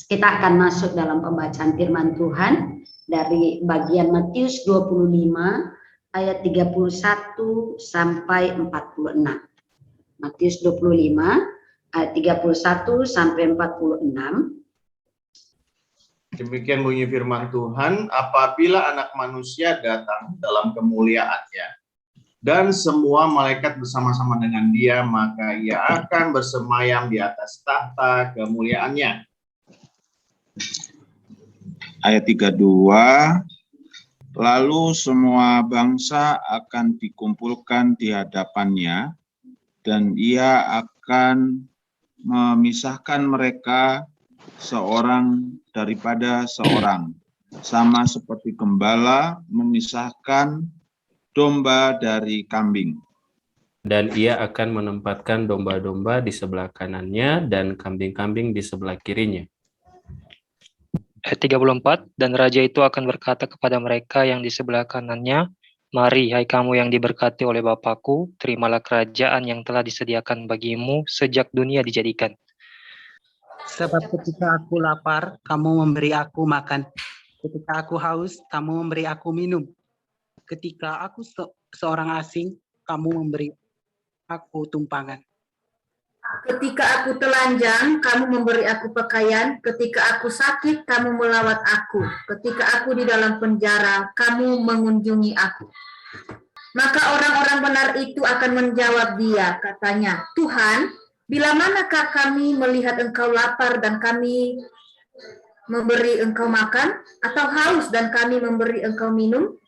Kita akan masuk dalam pembacaan firman Tuhan dari bagian Matius 25 ayat 31 sampai 46. Matius 25 ayat 31 sampai 46. Demikian bunyi firman Tuhan, apabila Anak Manusia datang dalam kemuliaannya dan semua malaikat bersama-sama dengan dia, maka ia akan bersemayam di atas tahta kemuliaannya. Ayat 32, lalu semua bangsa akan dikumpulkan di hadapannya, dan ia akan memisahkan mereka seorang daripada seorang, sama seperti gembala memisahkan domba dari kambing. Dan ia akan menempatkan domba-domba di sebelah kanannya dan kambing-kambing di sebelah kirinya. Ayat 34, dan raja itu akan berkata kepada mereka yang di sebelah kanannya, mari, hai kamu yang diberkati oleh Bapakku, terimalah kerajaan yang telah disediakan bagimu sejak dunia dijadikan. Sebab ketika aku lapar, kamu memberi aku makan. Ketika aku haus, kamu memberi aku minum. Ketika aku seorang asing, kamu memberi aku tumpangan. Ketika aku telanjang, kamu memberi aku pakaian. Ketika aku sakit, kamu melawat aku. Ketika aku di dalam penjara, kamu mengunjungi aku. Maka orang-orang benar itu akan menjawab dia, katanya, Tuhan, bila manakah kami melihat engkau lapar dan kami memberi engkau makan, atau haus dan kami memberi engkau minum?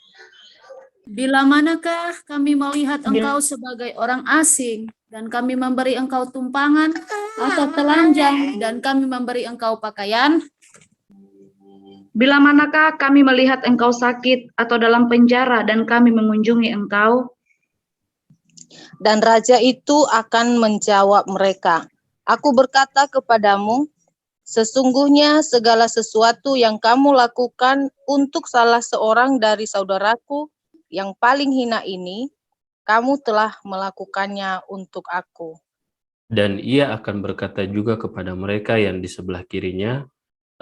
Bila manakah kami melihat engkau sebagai orang asing dan kami memberi engkau tumpangan, atau telanjang dan kami memberi engkau pakaian? Bila manakah kami melihat engkau sakit atau dalam penjara dan kami mengunjungi engkau? Dan raja itu akan menjawab mereka, aku berkata kepadamu, sesungguhnya segala sesuatu yang kamu lakukan untuk salah seorang dari saudaraku yang paling hina ini, kamu telah melakukannya untuk aku. Dan ia akan berkata juga kepada mereka yang di sebelah kirinya,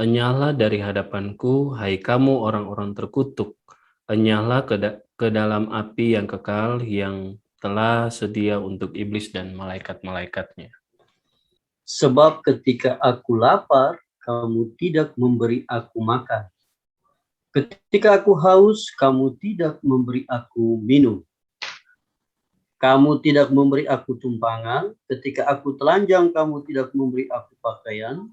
enyahlah dari hadapanku, hai kamu orang-orang terkutuk, enyahlah ke dalam api yang kekal yang telah sedia untuk iblis dan malaikat-malaikatnya. Sebab ketika aku lapar, kamu tidak memberi aku makan. Ketika aku haus, kamu tidak memberi aku minum. Kamu tidak memberi aku tumpangan. Ketika aku telanjang, kamu tidak memberi aku pakaian.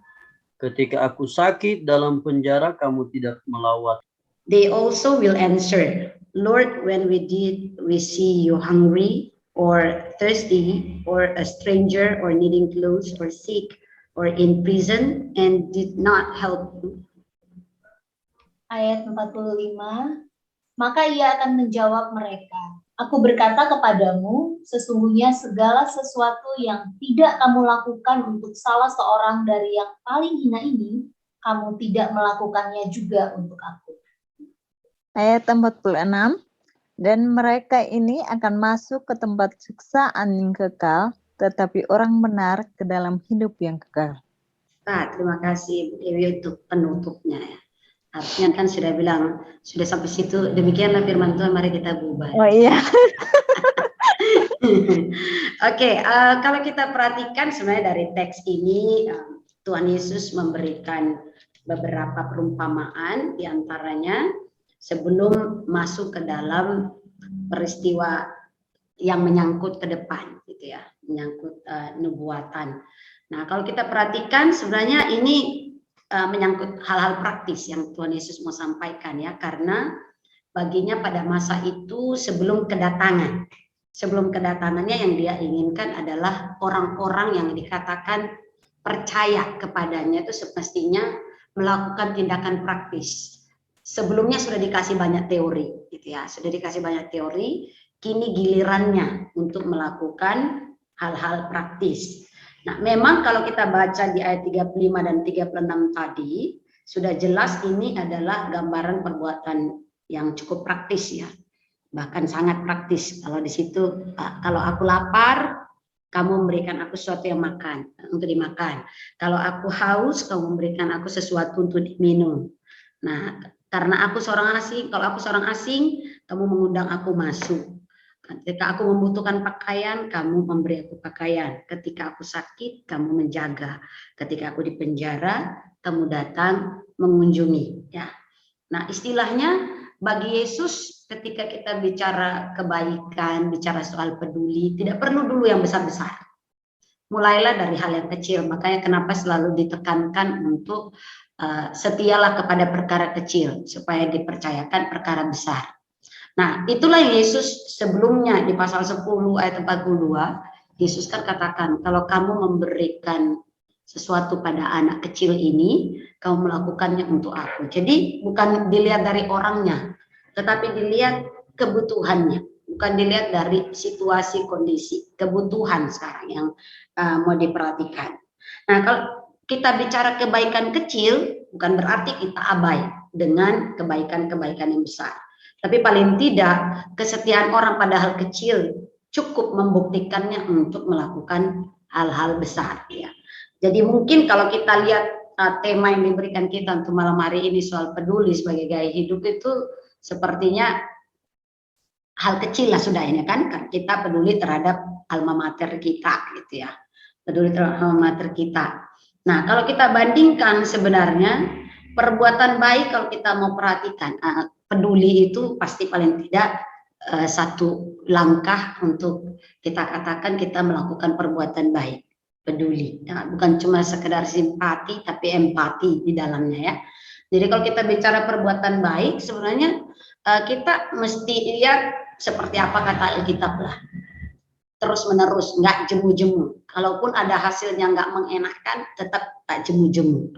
Ketika aku sakit dalam penjara, kamu tidak melawat. They also will answer, Lord, when did we see you hungry or thirsty or a stranger or needing clothes or sick or in prison and did not help you? Ayat 45, maka ia akan menjawab mereka, aku berkata kepadamu, sesungguhnya segala sesuatu yang tidak kamu lakukan untuk salah seorang dari yang paling hina ini, kamu tidak melakukannya juga untuk aku. Ayat 46, dan mereka ini akan masuk ke tempat siksaan yang kekal, tetapi orang benar ke dalam hidup yang kekal. Nah, terima kasih Bu Dewi untuk penutupnya ya. Artinya kan sudah bilang, sudah sampai situ, demikianlah firman Tuhan, mari kita bubar. Oh iya. Oke, kalau kita perhatikan sebenarnya dari teks ini, Tuhan Yesus memberikan beberapa perumpamaan, diantaranya sebelum masuk ke dalam peristiwa yang menyangkut ke depan, gitu ya, menyangkut nubuatan. Nah, kalau kita perhatikan sebenarnya ini menyangkut hal-hal praktis yang Tuhan Yesus mau sampaikan ya, karena baginya pada masa itu sebelum kedatangannya yang dia inginkan adalah orang-orang yang dikatakan percaya kepadanya itu semestinya melakukan tindakan praktis. Sebelumnya sudah dikasih banyak teori gitu ya, sudah dikasih banyak teori, kini gilirannya untuk melakukan hal-hal praktis. Nah, memang kalau kita baca di ayat 35 dan 36 tadi, sudah jelas ini adalah gambaran perbuatan yang cukup praktis ya. Bahkan sangat praktis. Kalau di situ, kalau aku lapar, kamu memberikan aku sesuatu yang untuk dimakan. Kalau aku haus, kamu memberikan aku sesuatu untuk diminum. Nah, karena aku seorang asing, kalau aku seorang asing, kamu mengundang aku masuk. Ketika aku membutuhkan pakaian, kamu memberi aku pakaian. Ketika aku sakit, kamu menjaga. Ketika aku di penjara, kamu datang mengunjungi. Ya. Nah, istilahnya bagi Yesus ketika kita bicara kebaikan, bicara soal peduli, tidak perlu dulu yang besar-besar. Mulailah dari hal yang kecil. Makanya kenapa selalu ditekankan untuk setialah kepada perkara kecil supaya dipercayakan perkara besar. Nah, itulah Yesus sebelumnya di pasal 10 ayat 42, Yesus kan katakan, kalau kamu memberikan sesuatu pada anak kecil ini, kamu melakukannya untuk aku. Jadi bukan dilihat dari orangnya, tetapi dilihat kebutuhannya. Bukan dilihat dari situasi, kondisi, kebutuhan sekarang yang mau diperhatikan. Nah, kalau kita bicara kebaikan kecil, bukan berarti kita abai dengan kebaikan-kebaikan yang besar. Tapi paling tidak, kesetiaan orang pada hal kecil cukup membuktikannya untuk melakukan hal-hal besar. Ya. Jadi mungkin kalau kita lihat tema yang diberikan kita untuk malam hari ini soal peduli sebagai gaya hidup itu sepertinya hal kecil lah sudah ini kan kita peduli terhadap alma mater kita gitu ya, peduli terhadap alma mater kita. Nah kalau kita bandingkan sebenarnya perbuatan baik kalau kita mau perhatikan peduli itu pasti paling tidak satu langkah untuk kita katakan kita melakukan perbuatan baik. Peduli, ya, bukan cuma sekedar simpati tapi empati di dalamnya ya. Jadi kalau kita bicara perbuatan baik sebenarnya kita mesti lihat seperti apa kata Alkitab lah. Terus menerus, nggak jemu-jemu. Kalaupun ada hasilnya nggak mengenakan, tetap tak jemu-jemu.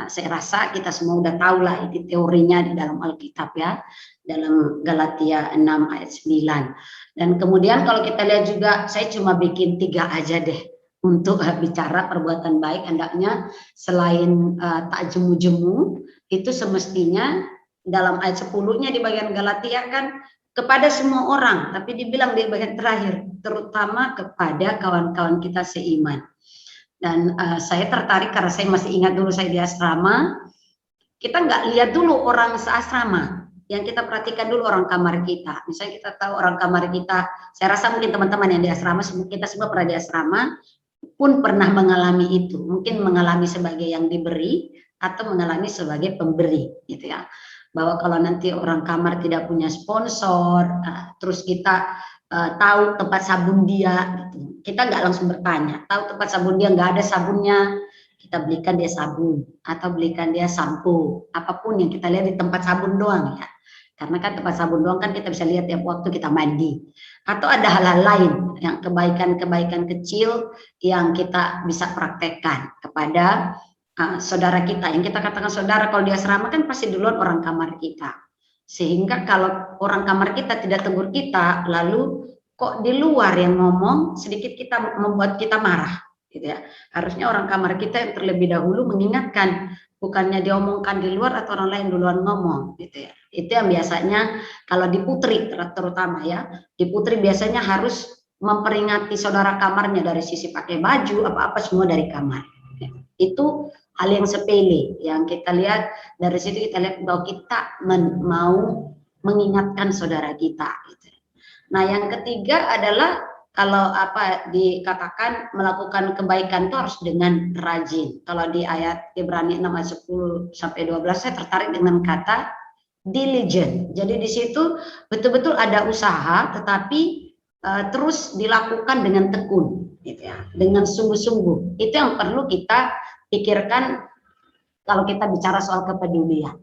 Saya rasa kita semua udah tahu lah itu teorinya di dalam Alkitab ya, dalam Galatia 6 ayat 9. Dan kemudian kalau kita lihat juga, saya cuma bikin 3 aja deh. Untuk bicara perbuatan baik, hendaknya selain tak jemu-jemu, itu semestinya dalam ayat 10-nya di bagian Galatia kan kepada semua orang, tapi dibilang di bagian terakhir, terutama kepada kawan-kawan kita seiman. Dan saya tertarik karena saya masih ingat dulu saya di asrama, kita nggak lihat dulu orang seasrama, yang kita perhatikan dulu orang kamar kita. Misalnya kita tahu orang kamar kita, saya rasa mungkin teman-teman yang di asrama, kita semua pernah di asrama, pun pernah mengalami itu, mungkin mengalami sebagai yang diberi atau mengalami sebagai pemberi gitu ya, bahwa kalau nanti orang kamar tidak punya sponsor, terus kita tahu tempat sabun dia gitu. Kita nggak langsung bertanya, tahu tempat sabun dia nggak ada sabunnya, kita belikan dia sabun atau belikan dia sampo, apapun yang kita lihat di tempat sabun doang ya. Karena kan tempat sabun doang kan kita bisa lihat tiap waktu kita mandi. Atau ada hal-hal lain yang kebaikan-kebaikan kecil yang kita bisa praktekkan kepada saudara kita. Yang kita katakan saudara kalau di asrama kan pasti duluan orang kamar kita. Sehingga kalau orang kamar kita tidak tegur kita, lalu kok di luar yang ngomong, sedikit kita membuat kita marah. Gitu ya. Harusnya orang kamar kita yang terlebih dahulu mengingatkan, bukannya diomongkan di luar atau orang lain duluan ngomong gitu ya. Itu yang biasanya kalau di putri terutama ya, di putri biasanya harus memperingati saudara kamarnya dari sisi pakai baju apa-apa semua dari kamar. Itu hal yang sepele yang kita lihat, dari situ kita lihat bahwa kita mau mengingatkan saudara kita gitu. Nah yang ketiga adalah kalau dikatakan melakukan kebaikan itu harus dengan rajin. Kalau di ayat Ibrani 6 ayat 10 sampai 12 saya tertarik dengan kata diligent. Jadi di situ betul-betul ada usaha tetapi terus dilakukan dengan tekun gitu ya, dengan sungguh-sungguh. Itu yang perlu kita pikirkan kalau kita bicara soal kepedulian.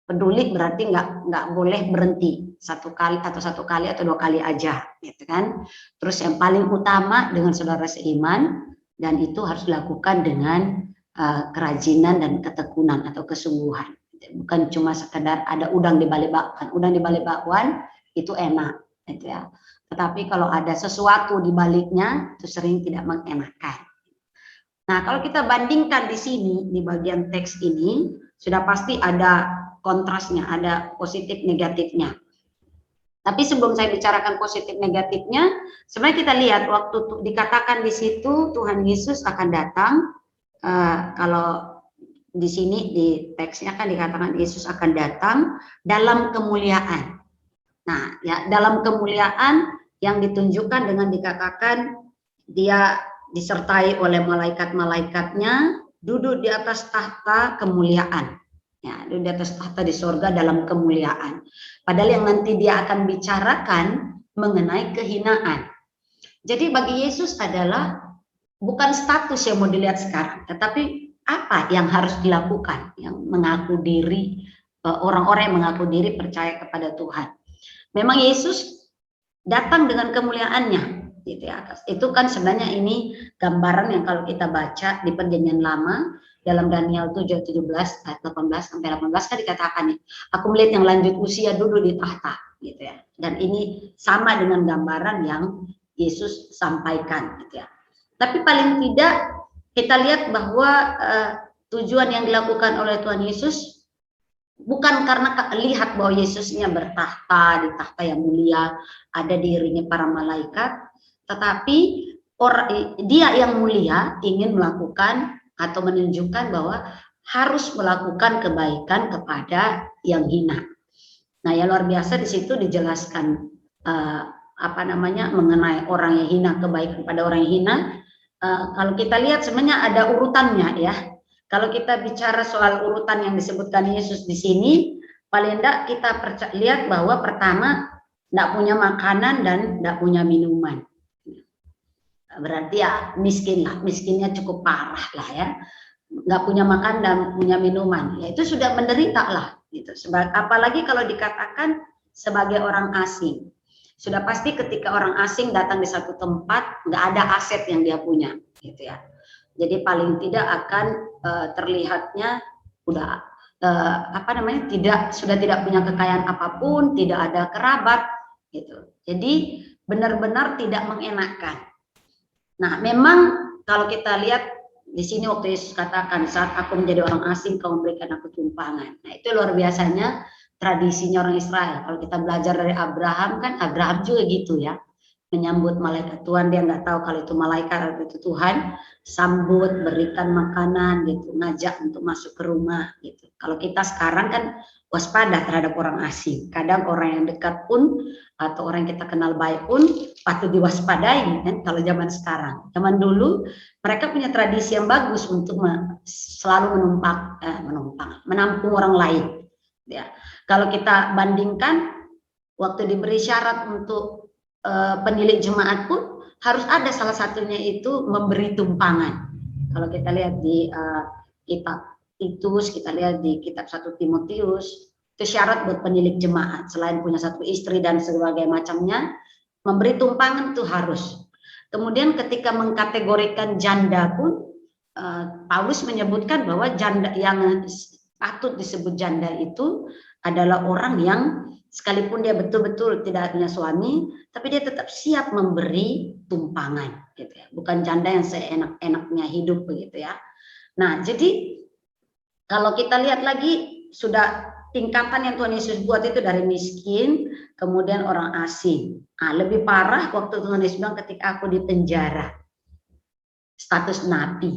Peduli berarti nggak boleh berhenti satu kali atau 2 kali aja gitu kan. Terus yang paling utama dengan saudara seiman, dan itu harus dilakukan dengan kerajinan dan ketekunan atau kesungguhan. Bukan cuma sekedar ada udang di balik bakwan. Udang di balik bakwan itu enak gitu ya. Tetapi kalau ada sesuatu di baliknya itu sering tidak mengenakan. Nah, kalau kita bandingkan di sini di bagian teks ini sudah pasti ada kontrasnya, ada positif negatifnya. Tapi sebelum saya bicarakan positif negatifnya, sebenarnya kita lihat waktu dikatakan di situ Tuhan Yesus akan datang. Kalau di sini di teksnya kan dikatakan Yesus akan datang dalam kemuliaan. Nah, ya dalam kemuliaan yang ditunjukkan dengan dikatakan dia disertai oleh malaikat-malaikatnya, duduk di atas tahta kemuliaan. Ya, duduk di atas tahta di sorga dalam kemuliaan. Padahal yang nanti dia akan bicarakan mengenai kehinaan. Jadi bagi Yesus adalah bukan status yang mau dilihat sekarang, tetapi apa yang harus dilakukan, yang mengaku diri, orang-orang yang mengaku diri percaya kepada Tuhan. Memang Yesus datang dengan kemuliaannya, gitu ya. Itu kan sebenarnya ini gambaran yang kalau kita baca di Perjanjian Lama dalam Daniel 7:17 ayat 18 sampai 18 kan dikatakan nih, aku melihat yang lanjut usia duduk di tahta, gitu ya. Dan ini sama dengan gambaran yang Yesus sampaikan, gitu ya. Tapi paling tidak kita lihat bahwa tujuan yang dilakukan oleh Tuhan Yesus bukan karena lihat bahwa Yesusnya bertahta di tahta yang mulia, ada diiringi para malaikat, tetapi dia yang mulia ingin melakukan atau menunjukkan bahwa harus melakukan kebaikan kepada yang hina. Nah, yang luar biasa di situ dijelaskan mengenai orang yang hina, kebaikan pada orang yang hina. Kalau kita lihat sebenarnya ada urutannya ya. Kalau kita bicara soal urutan yang disebutkan Yesus di sini, paling tidak kita lihat bahwa pertama tidak punya makanan dan tidak punya minuman. Berarti ya miskin lah, miskinnya cukup parah lah ya. Nggak punya makan dan punya minuman, ya itu sudah menderita lah. Gitu. Apalagi kalau dikatakan sebagai orang asing. Sudah pasti ketika orang asing datang di satu tempat, nggak ada aset yang dia punya, gitu ya. Jadi paling tidak akan terlihatnya udah sudah tidak punya kekayaan apapun, tidak ada kerabat, gitu. Jadi benar-benar tidak mengenakan. Nah, memang kalau kita lihat di sini waktu Yesus katakan saat aku menjadi orang asing, kau memberikan aku tumpangan. Nah, itu luar biasanya. Tradisinya orang Israel. Kalau kita belajar dari Abraham kan Abraham juga gitu ya, menyambut malaikat Tuhan. Dia nggak tahu kalau itu malaikat atau itu Tuhan, sambut, berikan makanan gitu, ngajak untuk masuk ke rumah gitu. Kalau kita sekarang kan waspada terhadap orang asing. Kadang orang yang dekat pun atau orang yang kita kenal baik pun patut diwaspadai kan. Kalau zaman sekarang, zaman dulu mereka punya tradisi yang bagus untuk selalu menampung orang lain. Ya, kalau kita bandingkan waktu diberi syarat untuk penilik jemaat pun harus ada salah satunya itu memberi tumpangan. Kalau kita lihat di kitab Titus, kita lihat di kitab 1 Timotius, itu syarat buat penilik jemaat selain punya satu istri dan sebagainya macamnya, memberi tumpangan itu harus. Kemudian ketika mengkategorikan janda pun Paulus menyebutkan bahwa janda yang patut disebut janda itu adalah orang yang sekalipun dia betul-betul tidak punya suami, tapi dia tetap siap memberi tumpangan, gitu ya. Bukan janda yang seenak-enaknya hidup begitu ya. Nah, jadi kalau kita lihat lagi sudah tingkatan yang Tuhan Yesus buat itu dari miskin, kemudian orang asing. Nah, lebih parah waktu Tuhan Yesus bilang ketika aku di penjara, status napi.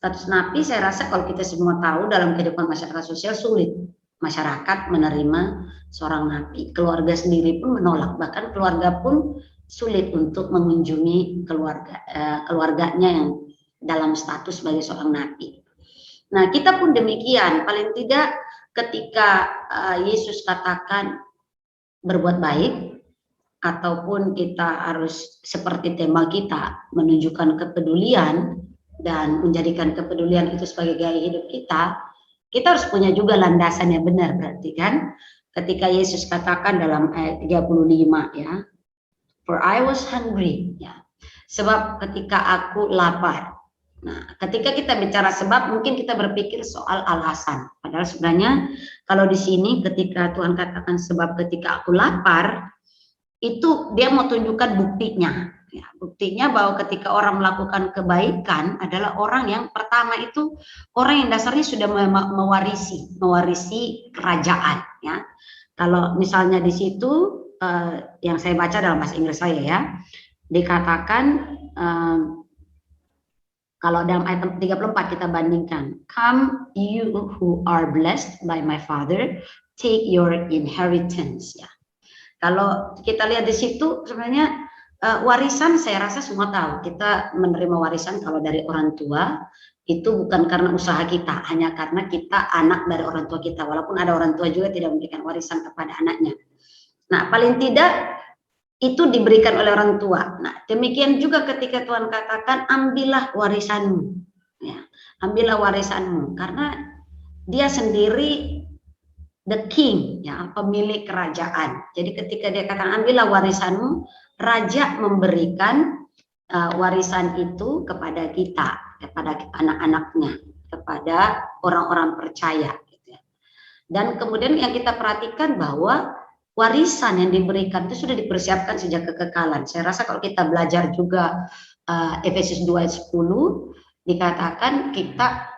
Status napi saya rasa kalau kita semua tahu dalam kehidupan masyarakat sosial sulit masyarakat menerima seorang napi. Keluarga sendiri pun menolak, bahkan keluarga pun sulit untuk mengunjungi keluarganya yang dalam status sebagai seorang napi. Nah, kita pun demikian, paling tidak ketika Yesus katakan berbuat baik, ataupun kita harus seperti tema kita menunjukkan kepedulian dan menjadikan kepedulian itu sebagai gaya hidup kita harus punya juga landasan yang benar. Berarti kan ketika Yesus katakan dalam ayat 35 ya, for I was hungry, ya, sebab ketika aku lapar. Nah, ketika kita bicara sebab mungkin kita berpikir soal alasan, padahal sebenarnya kalau di sini ketika Tuhan katakan sebab ketika aku lapar, itu dia mau tunjukkan buktinya. Ya, buktinya bahwa ketika orang melakukan kebaikan adalah orang yang pertama itu orang yang dasarnya sudah mewarisi kerajaan. Ya, kalau misalnya di situ yang saya baca dalam bahasa Inggris saya ya, dikatakan kalau dalam ayat 34 kita bandingkan, come you who are blessed by my Father, take your inheritance. Ya. Kalau kita lihat di situ sebenarnya warisan, saya rasa semua tahu kita menerima warisan kalau dari orang tua itu bukan karena usaha kita, hanya karena kita anak dari orang tua kita. Walaupun ada orang tua juga tidak memberikan warisan kepada anaknya. Nah, paling tidak itu diberikan oleh orang tua. Nah, demikian juga ketika Tuhan katakan, ambillah warisanmu. Ya, ambillah warisanmu. Karena dia sendiri the king, ya, pemilik kerajaan. Jadi ketika dia katakan, ambillah warisanmu, raja memberikan warisan itu kepada kita, kepada anak-anaknya, kepada orang-orang percaya. Gitu ya. Dan kemudian yang kita perhatikan bahwa warisan yang diberikan itu sudah dipersiapkan sejak kekekalan. Saya rasa kalau kita belajar juga Efesus 2 ayat 10 dikatakan kita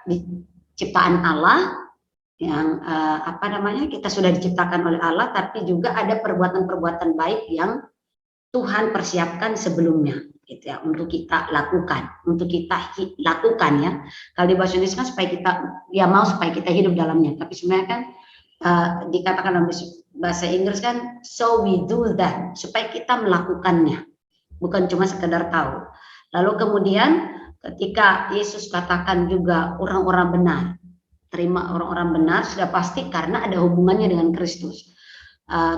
ciptaan Allah yang kita sudah diciptakan oleh Allah, tapi juga ada perbuatan-perbuatan baik yang Tuhan persiapkan sebelumnya, gitu ya, untuk kita lakukan, ya. Kalau di bahasa Indonesia kan supaya kita supaya kita hidup dalamnya, tapi sebenarnya kan dikatakan dalam bahasa Inggris kan so we do that, supaya kita melakukannya, bukan cuma sekedar tahu. Lalu kemudian ketika Yesus katakan juga orang-orang benar, terima orang-orang benar, sudah pasti karena ada hubungannya dengan Kristus.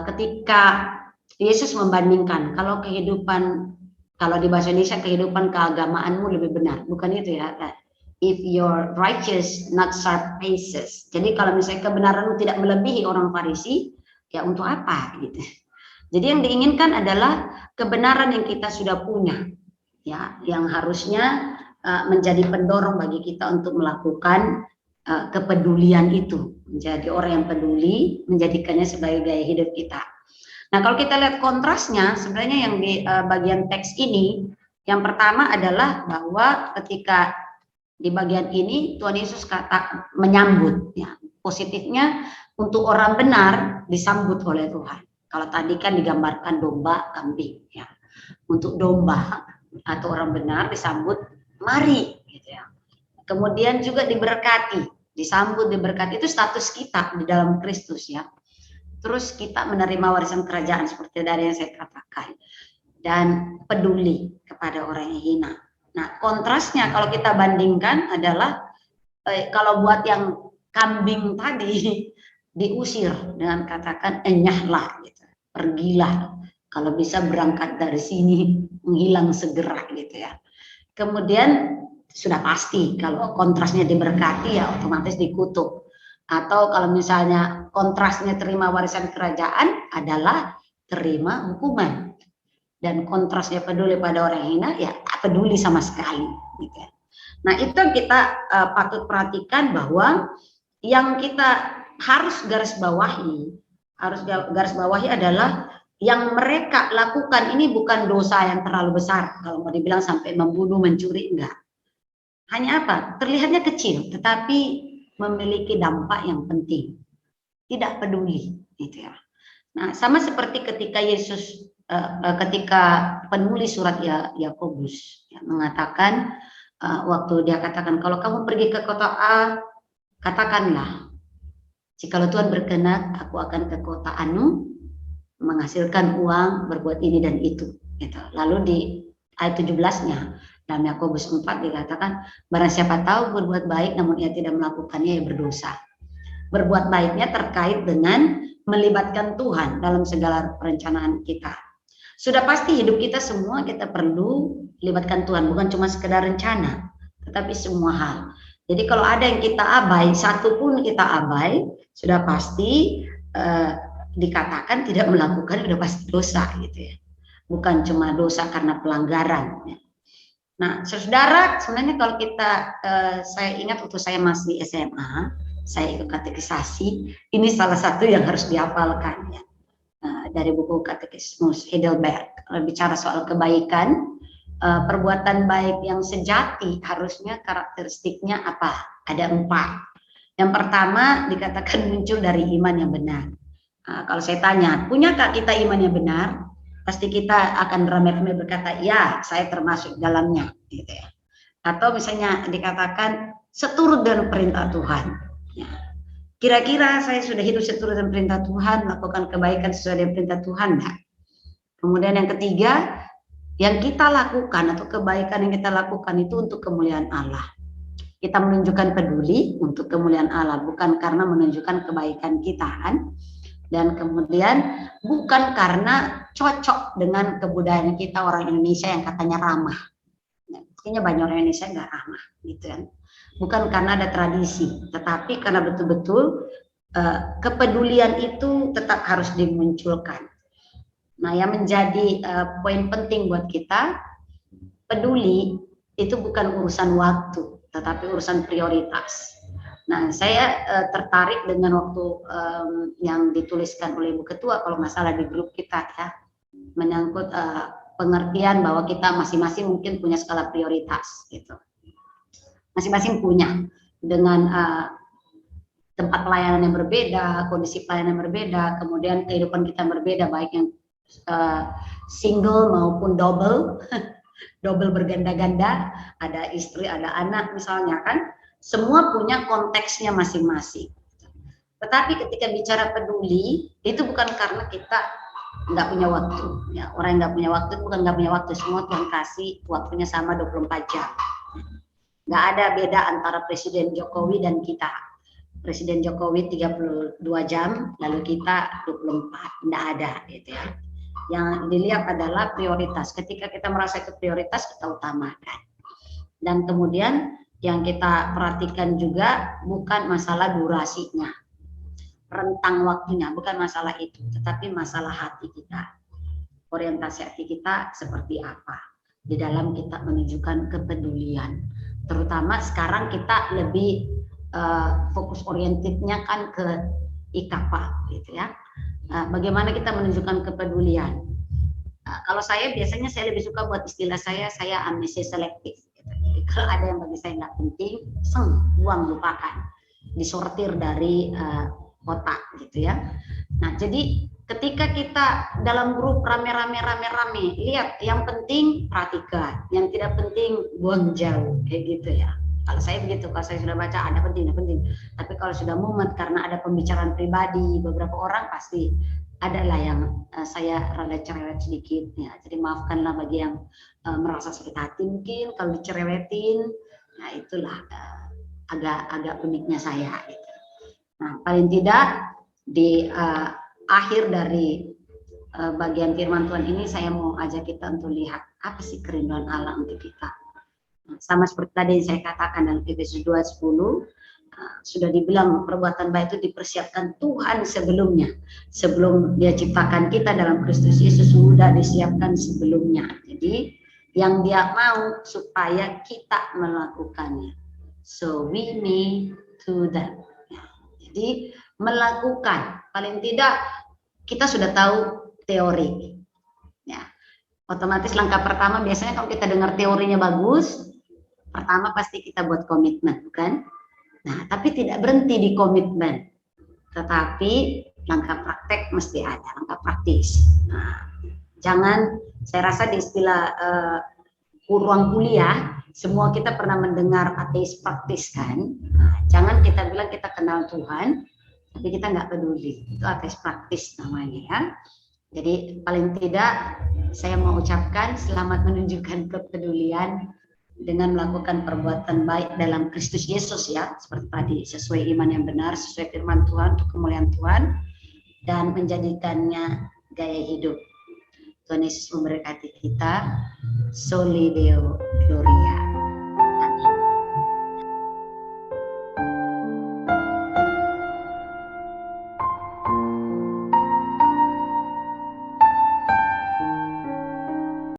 Ketika Yesus membandingkan kalau di bahasa Indonesia kehidupan keagamaanmu lebih benar, bukan itu ya. If your righteous not sharp faces. Jadi kalau misalnya kebenaranmu tidak melebihi orang Farisi, ya untuk apa gitu. Jadi yang diinginkan adalah kebenaran yang kita sudah punya, ya, yang harusnya menjadi pendorong bagi kita untuk melakukan kepedulian itu, menjadi orang yang peduli, menjadikannya sebagai gaya hidup kita. Nah, kalau kita lihat kontrasnya, sebenarnya yang di bagian teks ini, yang pertama adalah bahwa ketika di bagian ini Tuhan Yesus menyambut, ya, positifnya untuk orang benar disambut oleh Tuhan. Kalau tadi kan digambarkan domba, kambing, ya. Untuk domba atau orang benar disambut, mari, gitu ya. Kemudian juga diberkati, disambut, diberkati, itu status kita di dalam Kristus, ya. Terus kita menerima warisan kerajaan seperti dari yang saya katakan, dan peduli kepada orang yang hina. Nah, kontrasnya kalau kita bandingkan adalah kalau buat yang kambing tadi diusir dengan katakan enyahlah, gitu. Pergilah, kalau bisa berangkat dari sini, menghilang segera, gitu ya. Kemudian sudah pasti kalau kontrasnya diberkati, ya otomatis dikutuk. Atau kalau misalnya kontrasnya terima warisan kerajaan adalah terima hukuman. Dan kontrasnya peduli pada orang hina, ya tak peduli sama sekali. Gitu. Nah, itu yang kita patut perhatikan, bahwa yang kita harus garis bawahi adalah yang mereka lakukan ini bukan dosa yang terlalu besar. Kalau mau dibilang sampai membunuh, mencuri, enggak. Hanya apa? Terlihatnya kecil, tetapi memiliki dampak yang penting. Tidak peduli, gitu ya. Nah, sama seperti ketika Yesus, ketika penulis surat Yakobus mengatakan, waktu dia katakan, kalau kamu pergi ke kota A, katakanlah, jikalau Tuhan berkenan, aku akan ke kota Anu, menghasilkan uang, berbuat ini dan itu. Gitu. Lalu di ayat 17-nya, dalam Yakobus 4 dikatakan, barang siapa tahu berbuat baik namun ia tidak melakukannya, ia berdosa. Berbuat baiknya terkait dengan melibatkan Tuhan dalam segala perencanaan kita. Sudah pasti hidup kita semua kita perlu libatkan Tuhan, bukan cuma sekedar rencana, tetapi semua hal. Jadi kalau ada yang kita abai, satu pun kita abai, sudah pasti dikatakan tidak melakukan, sudah pasti dosa, gitu ya. Bukan cuma dosa karena pelanggaran. Ya. Nah, saudara, sebenarnya kalau kita, saya ingat waktu saya masih SMA, saya ikut katekisasi, ini salah satu yang harus dihafalkan, ya. Dari buku Katekismus Heidelberg. Kalau bicara soal kebaikan, perbuatan baik yang sejati harusnya karakteristiknya apa? Ada 4. Yang pertama dikatakan muncul dari iman yang benar. Kalau saya tanya, punyakah kita iman yang benar? Pasti kita akan ramai-ramai berkata, ya, saya termasuk dalamnya, gitu ya. Atau misalnya dikatakan seturut dengan perintah Tuhan. Ya. Kira-kira saya sudah hidup seturut dengan perintah Tuhan, melakukan kebaikan sesuai dengan perintah Tuhan, enggak? Kemudian yang ketiga, yang kita lakukan atau kebaikan yang kita lakukan itu untuk kemuliaan Allah. Kita menunjukkan peduli untuk kemuliaan Allah, bukan karena menunjukkan kebaikan kita, kan? Dan kemudian bukan karena cocok dengan kebudayaan kita orang Indonesia yang katanya ramah. Kayaknya banyak orang Indonesia nggak ramah, gitu kan. Bukan karena ada tradisi, tetapi karena betul-betul kepedulian itu tetap harus dimunculkan. Nah, yang menjadi poin penting buat kita, peduli itu bukan urusan waktu, tetapi urusan prioritas. Nah, saya tertarik dengan waktu yang dituliskan oleh Ibu Ketua, kalau nggak salah di grup kita ya, menyangkut pengertian bahwa kita masing-masing mungkin punya skala prioritas, gitu. Masing-masing punya dengan tempat pelayanan yang berbeda, kondisi pelayanan yang berbeda, kemudian kehidupan kita berbeda, baik yang single maupun double, double berganda-ganda, ada istri, ada anak misalnya kan. Semua punya konteksnya masing-masing. Tetapi ketika bicara peduli, itu bukan karena kita nggak punya waktu. Ya, orang yang nggak punya waktu bukan nggak punya waktu, semua Tuhan kasih waktunya sama 24 jam. Nggak ada beda antara Presiden Jokowi dan kita. Presiden Jokowi 32 jam, lalu kita 24, nggak ada, gitu ya. Yang dilihat adalah prioritas. Ketika kita merasa ke prioritas, kita utamakan. Dan kemudian yang kita perhatikan juga bukan masalah durasinya, rentang waktunya, bukan masalah itu, tetapi masalah hati kita, orientasi hati kita seperti apa di dalam kita menunjukkan kepedulian. Terutama sekarang kita lebih fokus orientednya kan ke IKP, gitu ya. Bagaimana kita menunjukkan kepedulian? Kalau saya biasanya saya lebih suka buat istilah saya amnesia selektif. Jadi kalau ada yang bagi saya nggak penting, buang, lupakan, disortir dari otak, gitu ya. Nah, jadi ketika kita dalam grup rame-rame, lihat yang penting perhatikan, yang tidak penting buang jauh, kayak gitu ya. Kalau saya begitu, kalau saya sudah baca ada penting, tapi kalau sudah mumet karena ada pembicaraan pribadi beberapa orang, pasti adalah yang saya rada cerewet sedikit ya. Jadi maafkanlah bagi yang merasa sakit hati mungkin kalau dicerewetin. Nah, itulah agak uniknya saya gitu. Nah, paling tidak di akhir dari bagian firman Tuhan ini saya mau ajak kita untuk lihat apa sih kerinduan Allah untuk kita. Nah, sama seperti tadi yang saya katakan dalam Efesus 2:10, sudah dibilang perbuatan baik itu dipersiapkan Tuhan sebelumnya. Sebelum Dia ciptakan kita dalam Kristus Yesus sudah disiapkan sebelumnya. Jadi yang Dia mau supaya kita melakukannya. So we need to that. Ya, jadi melakukan, paling tidak kita sudah tahu teori. Ya, otomatis langkah pertama biasanya kalau kita dengar teorinya bagus, pertama pasti kita buat komitmen, bukan? Nah, tapi tidak berhenti di komitmen, tetapi langkah praktek mesti ada, langkah praktis. Nah, jangan, saya rasa di istilah ruang kuliah, semua kita pernah mendengar ateis praktis kan? Nah, jangan kita bilang kita kenal Tuhan, tapi kita nggak peduli, itu ateis praktis namanya ya. Jadi paling tidak saya mau ucapkan selamat menunjukkan kepedulian dengan melakukan perbuatan baik dalam Kristus Yesus ya, seperti tadi, sesuai iman yang benar, sesuai firman Tuhan untuk kemuliaan Tuhan, dan menjadikannya gaya hidup. Tuhan Yesus memberkati kita. Soli Deo Gloria.